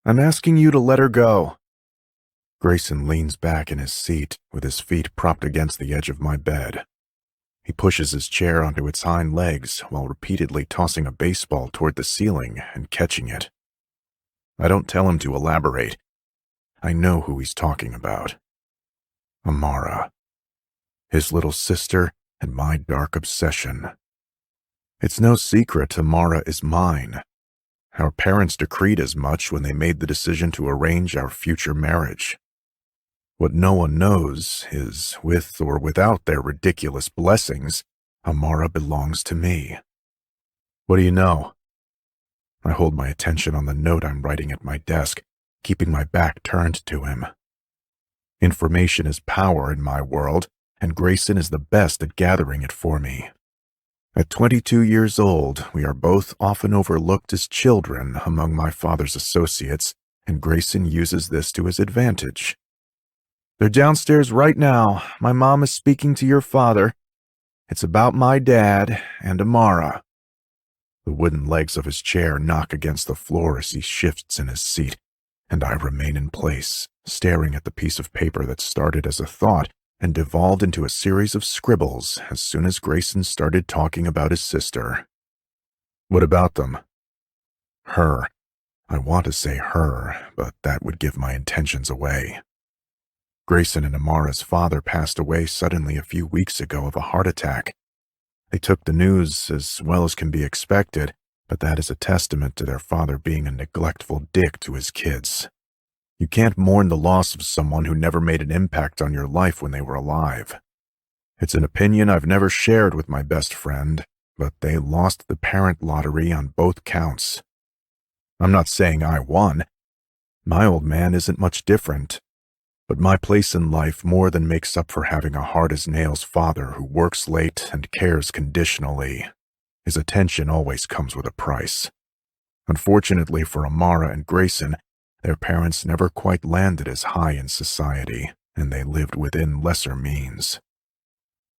I'm asking you to let her go. Grayson leans back in his seat, with his feet propped against the edge of my bed. He pushes his chair onto its hind legs while repeatedly tossing a baseball toward the ceiling and catching it. I don't tell him to elaborate. I know who he's talking about. Amara. His little sister and my dark obsession. It's no secret Amara is mine. Our parents decreed as much when they made the decision to arrange our future marriage. What no one knows is, with or without their ridiculous blessings, Amara belongs to me. What do you know? I hold my attention on the note I'm writing at my desk, keeping my back turned to him. Information is power in my world, and Grayson is the best at gathering it for me. At 22 years old, we are both often overlooked as children among my father's associates, and Grayson uses this to his advantage. They're downstairs right now. My mom is speaking to your father. It's about my dad and Amara. The wooden legs of his chair knock against the floor as he shifts in his seat, and I remain in place, staring at the piece of paper that started as a thought and devolved into a series of scribbles as soon as Grayson started talking about his sister. What about them? Her. I want to say her, but that would give my intentions away. Grayson and Amara's father passed away suddenly a few weeks ago of a heart attack. They took the news as well as can be expected, but that is a testament to their father being a neglectful dick to his kids. You can't mourn the loss of someone who never made an impact on your life when they were alive. It's an opinion I've never shared with my best friend, but they lost the parent lottery on both counts. I'm not saying I won. My old man isn't much different. But my place in life more than makes up for having a hard-as-nails father who works late and cares conditionally. His attention always comes with a price. Unfortunately for Amara and Grayson, their parents never quite landed as high in society, and they lived within lesser means.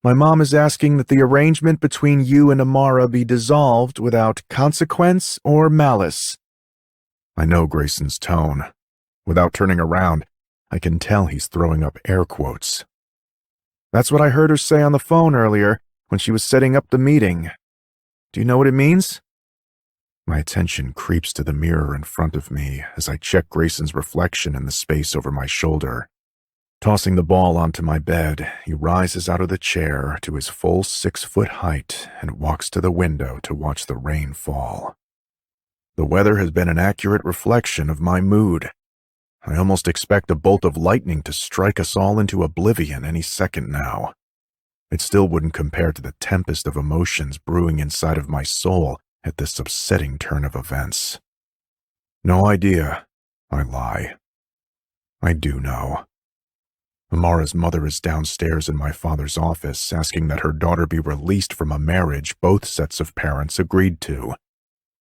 My mom is asking that the arrangement between you and Amara be dissolved without consequence or malice. I know Grayson's tone. Without turning around, I can tell he's throwing up air quotes. That's what I heard her say on the phone earlier when she was setting up the meeting. Do you know what it means? My attention creeps to the mirror in front of me as I check Grayson's reflection in the space over my shoulder. Tossing the ball onto my bed, he rises out of the chair to his full 6-foot height and walks to the window to watch the rain fall. The weather has been an accurate reflection of my mood. I almost expect a bolt of lightning to strike us all into oblivion any second now. It still wouldn't compare to the tempest of emotions brewing inside of my soul at this upsetting turn of events. No idea, I lie. I do know. Amara's mother is downstairs in my father's office asking that her daughter be released from a marriage both sets of parents agreed to.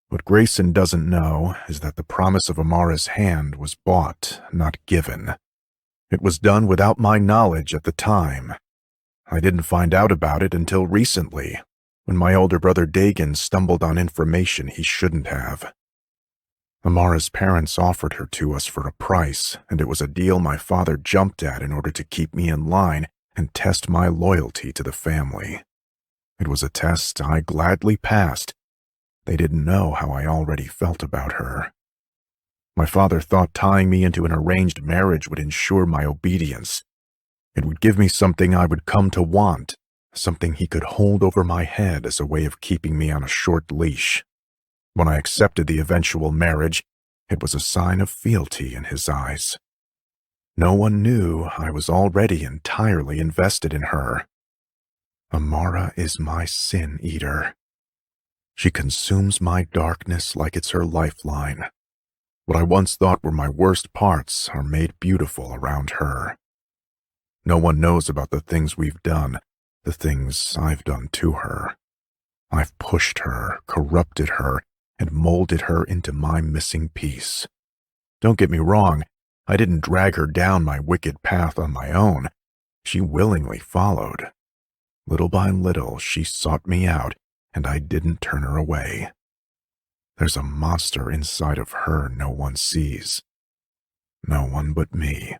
What Grayson doesn't know is that the promise of Amara's hand was bought, not given. It was done without my knowledge at the time. I didn't find out about it until recently, when my older brother Dagan stumbled on information he shouldn't have. Amara's parents offered her to us for a price, and it was a deal my father jumped at in order to keep me in line and test my loyalty to the family. It was a test I gladly passed. They didn't know how I already felt about her. My father thought tying me into an arranged marriage would ensure my obedience. It would give me something I would come to want, something he could hold over my head as a way of keeping me on a short leash. When I accepted the eventual marriage, it was a sign of fealty in his eyes. No one knew I was already entirely invested in her. Amara is my sin eater. She consumes my darkness like it's her lifeline. What I once thought were my worst parts are made beautiful around her. No one knows about the things we've done, the things I've done to her. I've pushed her, corrupted her, and molded her into my missing piece. Don't get me wrong, I didn't drag her down my wicked path on my own. She willingly followed. Little by little, she sought me out, and I didn't turn her away. There's a monster inside of her no one sees, No one but me.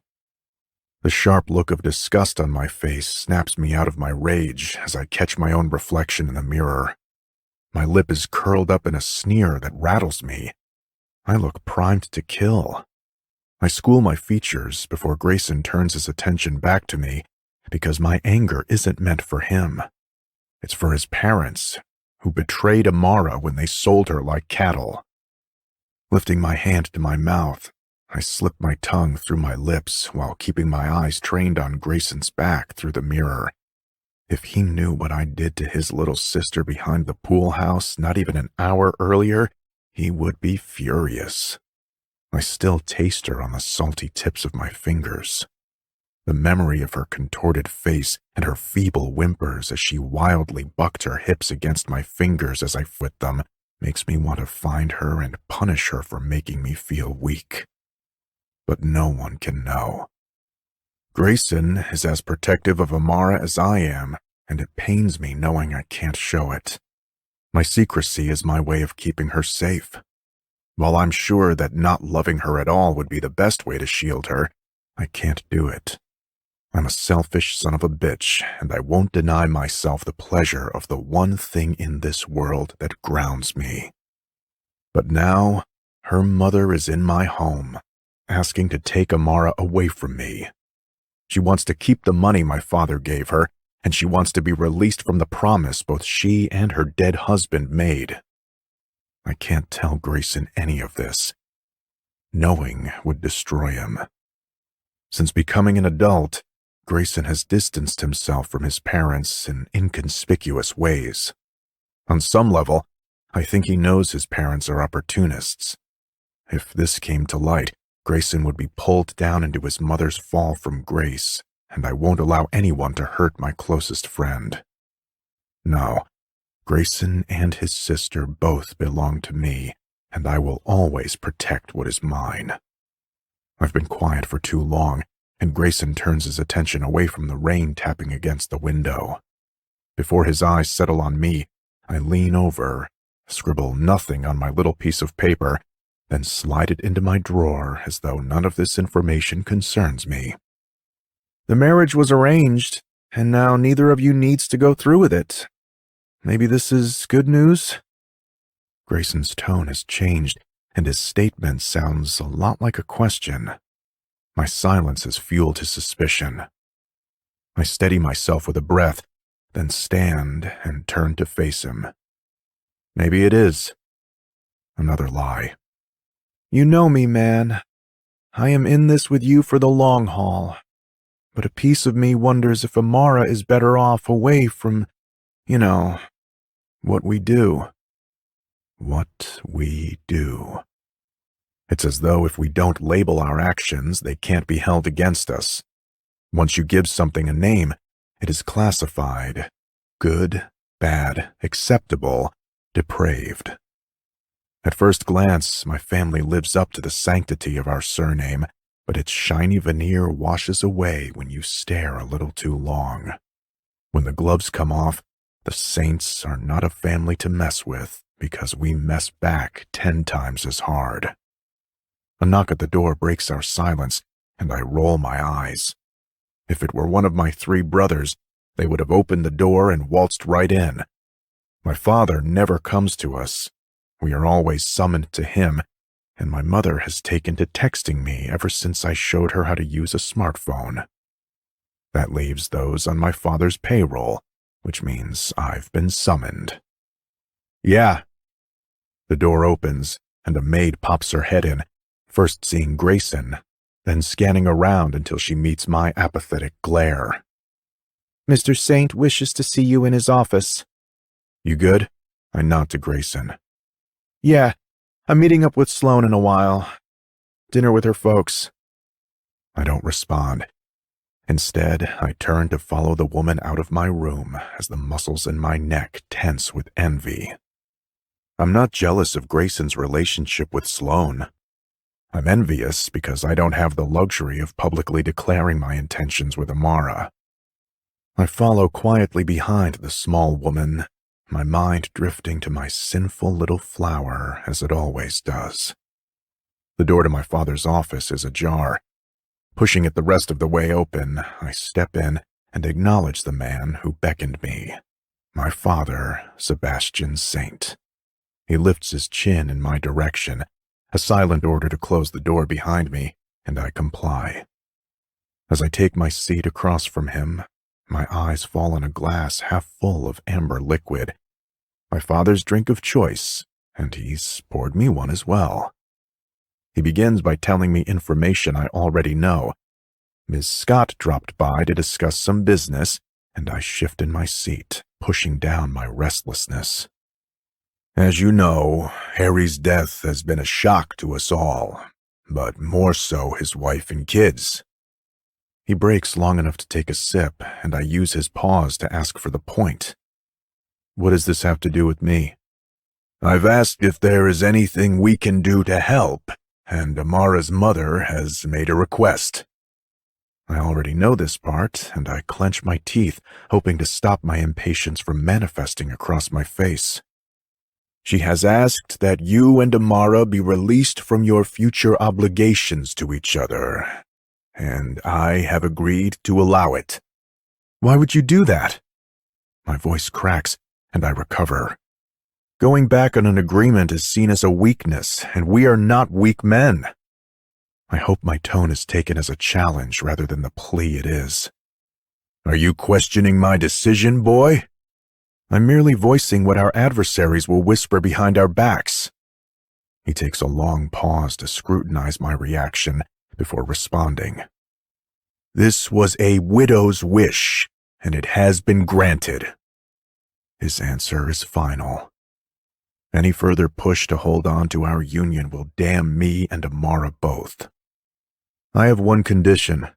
The sharp look of disgust on my face snaps me out of my rage as I catch my own reflection in the mirror. My lip is curled up in a sneer that rattles me. I look primed to kill. I school my features before Grayson turns his attention back to me because my anger isn't meant for him. It's for his parents, who betrayed Amara when they sold her like cattle. Lifting my hand to my mouth, I slip my tongue through my lips while keeping my eyes trained on Grayson's back through the mirror. If he knew what I did to his little sister behind the pool house not even an hour earlier, he would be furious. I still taste her on the salty tips of my fingers. The memory of her contorted face and her feeble whimpers as she wildly bucked her hips against my fingers as I foot them makes me want to find her and punish her for making me feel weak. But no one can know. Grayson is as protective of Amara as I am, and it pains me knowing I can't show it. My secrecy is my way of keeping her safe. While I'm sure that not loving her at all would be the best way to shield her, I can't do it. I'm a selfish son of a bitch, and I won't deny myself the pleasure of the one thing in this world that grounds me. But now, her mother is in my home, asking to take Amara away from me. She wants to keep the money my father gave her, and she wants to be released from the promise both she and her dead husband made. I can't tell Grayson any of this. Knowing would destroy him. Since becoming an adult, Grayson has distanced himself from his parents in inconspicuous ways. On some level, I think he knows his parents are opportunists. If this came to light, Grayson would be pulled down into his mother's fall from grace, and I won't allow anyone to hurt my closest friend. No, Grayson and his sister both belong to me, and I will always protect what is mine. I've been quiet for too long, and Grayson turns his attention away from the rain tapping against the window. Before his eyes settle on me, I lean over, scribble nothing on my little piece of paper, then slide it into my drawer as though none of this information concerns me. The marriage was arranged, and now neither of you needs to go through with it. Maybe this is good news? Grayson's tone has changed, and his statement sounds a lot like a question. My silence has fueled his suspicion. I steady myself with a breath, then stand and turn to face him. Maybe it is. Another lie. You know me, man. I am in this with you for the long haul. But a piece of me wonders if Amara is better off away from, what we do. What we do. It's as though if we don't label our actions, they can't be held against us. Once you give something a name, it is classified: good, bad, acceptable, depraved. At first glance, my family lives up to the sanctity of our surname, but its shiny veneer washes away when you stare a little too long. When the gloves come off, the Saints are not a family to mess with because we mess back 10 times as hard. A knock at the door breaks our silence, and I roll my eyes. If it were one of my 3 brothers, they would have opened the door and waltzed right in. My father never comes to us. We are always summoned to him, and my mother has taken to texting me ever since I showed her how to use a smartphone. That leaves those on my father's payroll, which means I've been summoned. Yeah. The door opens, and a maid pops her head in, first seeing Grayson, then scanning around until she meets my apathetic glare. Mr. Saint wishes to see you in his office. You good? I nod to Grayson. Yeah, I'm meeting up with Sloane in a while. Dinner with her folks. I don't respond. Instead, I turn to follow the woman out of my room as the muscles in my neck tense with envy. I'm not jealous of Grayson's relationship with Sloane. I'm envious because I don't have the luxury of publicly declaring my intentions with Amara. I follow quietly behind the small woman, my mind drifting to my sinful little flower as it always does. The door to my father's office is ajar. Pushing it the rest of the way open, I step in and acknowledge the man who beckoned me. My father, Sebastian Saint. He lifts his chin in my direction, a silent order to close the door behind me, and I comply. As I take my seat across from him, my eyes fall on a glass half full of amber liquid, my father's drink of choice, and he's poured me one as well. He begins by telling me information I already know. Ms. Scott dropped by to discuss some business, and I shift in my seat, pushing down my restlessness. As you know, Harry's death has been a shock to us all, but more so his wife and kids. He breaks long enough to take a sip, and I use his pause to ask for the point. What does this have to do with me? I've asked if there is anything we can do to help, and Amara's mother has made a request. I already know this part, and I clench my teeth, hoping to stop my impatience from manifesting across my face. She has asked that you and Amara be released from your future obligations to each other, and I have agreed to allow it. Why would you do that? My voice cracks, and I recover. Going back on an agreement is seen as a weakness, and we are not weak men. I hope my tone is taken as a challenge rather than the plea it is. Are you questioning my decision, boy? I'm merely voicing what our adversaries will whisper behind our backs. He takes a long pause to scrutinize my reaction before responding. This was a widow's wish, and it has been granted. His answer is final. Any further push to hold on to our union will damn me and Amara both. I have one condition.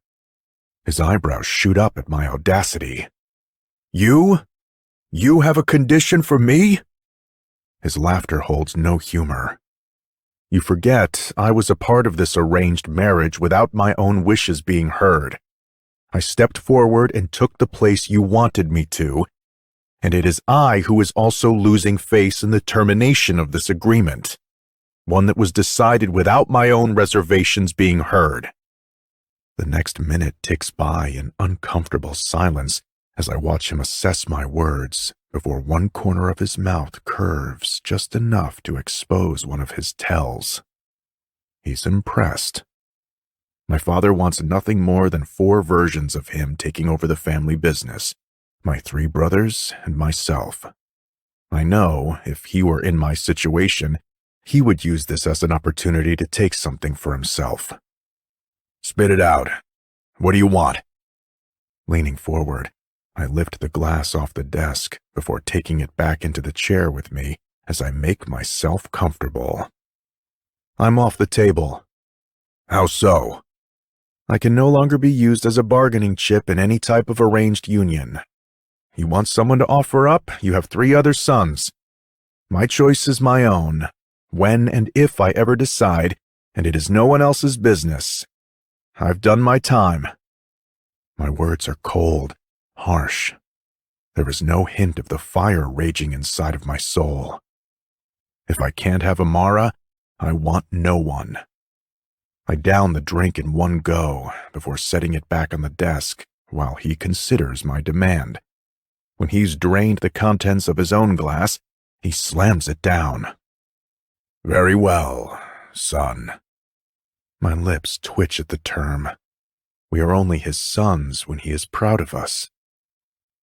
His eyebrows shoot up at my audacity. You? You have a condition for me? His laughter holds no humor. You forget I was a part of this arranged marriage without my own wishes being heard. I stepped forward and took the place you wanted me to, and it is I who is also losing face in the termination of this agreement, one that was decided without my own reservations being heard. The next minute ticks by in uncomfortable silence as I watch him assess my words before one corner of his mouth curves just enough to expose one of his tells. He's impressed. My father wants nothing more than 4 versions of him taking over the family business, my 3 brothers and myself. I know if he were in my situation, he would use this as an opportunity to take something for himself. Spit it out. What do you want? Leaning forward, I lift the glass off the desk before taking it back into the chair with me as I make myself comfortable. I'm off the table. How so? I can no longer be used as a bargaining chip in any type of arranged union. You want someone to offer up? You have 3 other sons. My choice is my own, when and if I ever decide, and it is no one else's business. I've done my time. My words are cold, harsh. There is no hint of the fire raging inside of my soul. If I can't have Amara, I want no one. I down the drink in one go before setting it back on the desk while he considers my demand. When he's drained the contents of his own glass, he slams it down. Very well, son. My lips twitch at the term. We are only his sons when he is proud of us.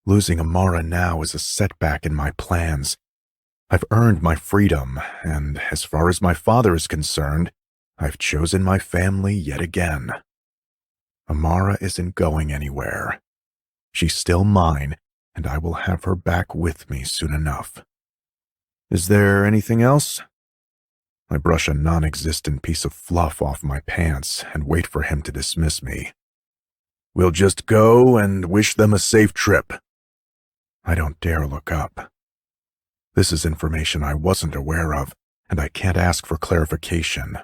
Losing Amara now is a setback in my plans. I've earned my freedom, and as far as my father is concerned, I've chosen my family yet again. Amara isn't going anywhere. She's still mine, and I will have her back with me soon enough. Is there anything else? I brush a non-existent piece of fluff off my pants and wait for him to dismiss me. We'll just go and wish them a safe trip. I don't dare look up. This is information I wasn't aware of, and I can't ask for clarification.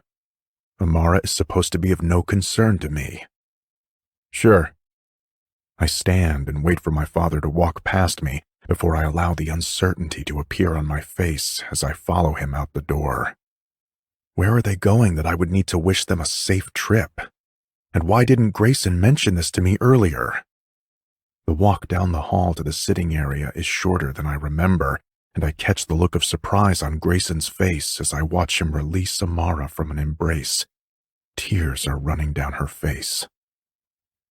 Amara is supposed to be of no concern to me. Sure. I stand and wait for my father to walk past me before I allow the uncertainty to appear on my face as I follow him out the door. Where are they going that I would need to wish them a safe trip? And why didn't Grayson mention this to me earlier? The walk down the hall to the sitting area is shorter than I remember, and I catch the look of surprise on Grayson's face as I watch him release Amara from an embrace. Tears are running down her face.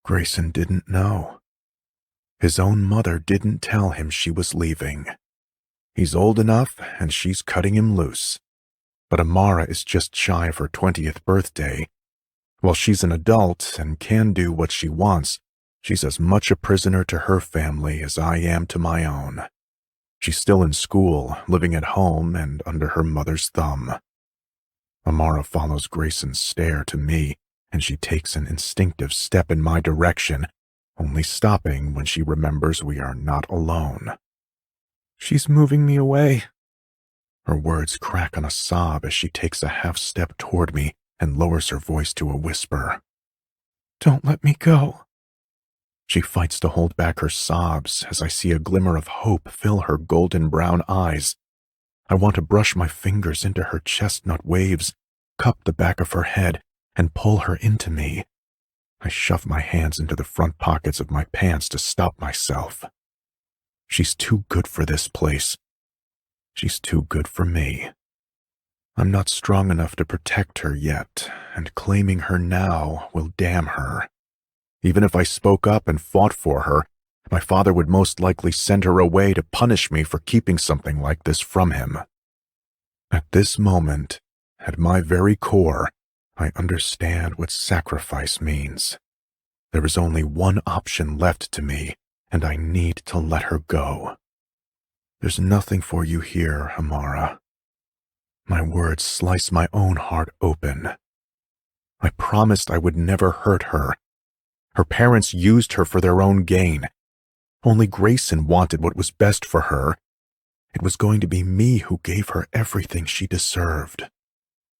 Grayson didn't know. His own mother didn't tell him she was leaving. He's old enough, and she's cutting him loose. But Amara is just shy of her 20th birthday. While she's an adult and can do what she wants, she's as much a prisoner to her family as I am to my own. She's still in school, living at home and under her mother's thumb. Amara follows Grayson's stare to me, and she takes an instinctive step in my direction, only stopping when she remembers we are not alone. She's moving me away. Her words crack on a sob as she takes a half-step toward me and lowers her voice to a whisper. Don't let me go. She fights to hold back her sobs as I see a glimmer of hope fill her golden brown eyes. I want to brush my fingers into her chestnut waves, cup the back of her head, and pull her into me. I shove my hands into the front pockets of my pants to stop myself. She's too good for this place. She's too good for me. I'm not strong enough to protect her yet, and claiming her now will damn her. Even if I spoke up and fought for her, my father would most likely send her away to punish me for keeping something like this from him. At this moment, at my very core, I understand what sacrifice means. There is only one option left to me, and I need to let her go. There's nothing for you here, Amara. My words slice my own heart open. I promised I would never hurt her. Her parents used her for their own gain. Only Grayson wanted what was best for her. It was going to be me who gave her everything she deserved.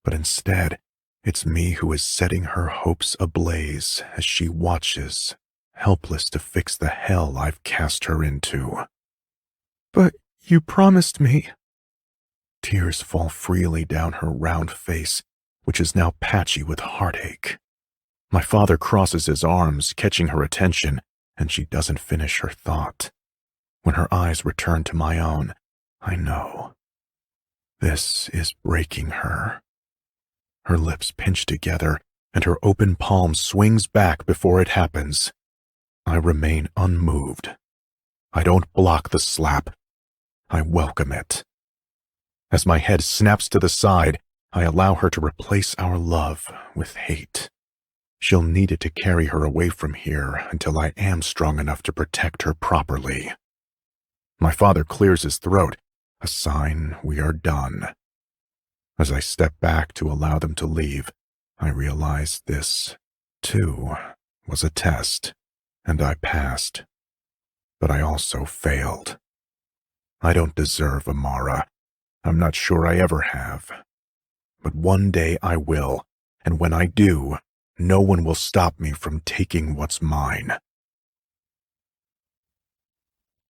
But instead, it's me who is setting her hopes ablaze as she watches, helpless to fix the hell I've cast her into. But you promised me. Tears fall freely down her round face, which is now patchy with heartache. My father crosses his arms, catching her attention, and she doesn't finish her thought. When her eyes return to my own, I know. This is breaking her. Her lips pinch together, and her open palm swings back before it happens. I remain unmoved. I don't block the slap. I welcome it. As my head snaps to the side, I allow her to replace our love with hate. She'll need it to carry her away from here until I am strong enough to protect her properly. My father clears his throat, a sign we are done. As I step back to allow them to leave, I realize this, too, was a test, and I passed. But I also failed. I don't deserve Amara. I'm not sure I ever have. But one day I will, and when I do, no one will stop me from taking what's mine.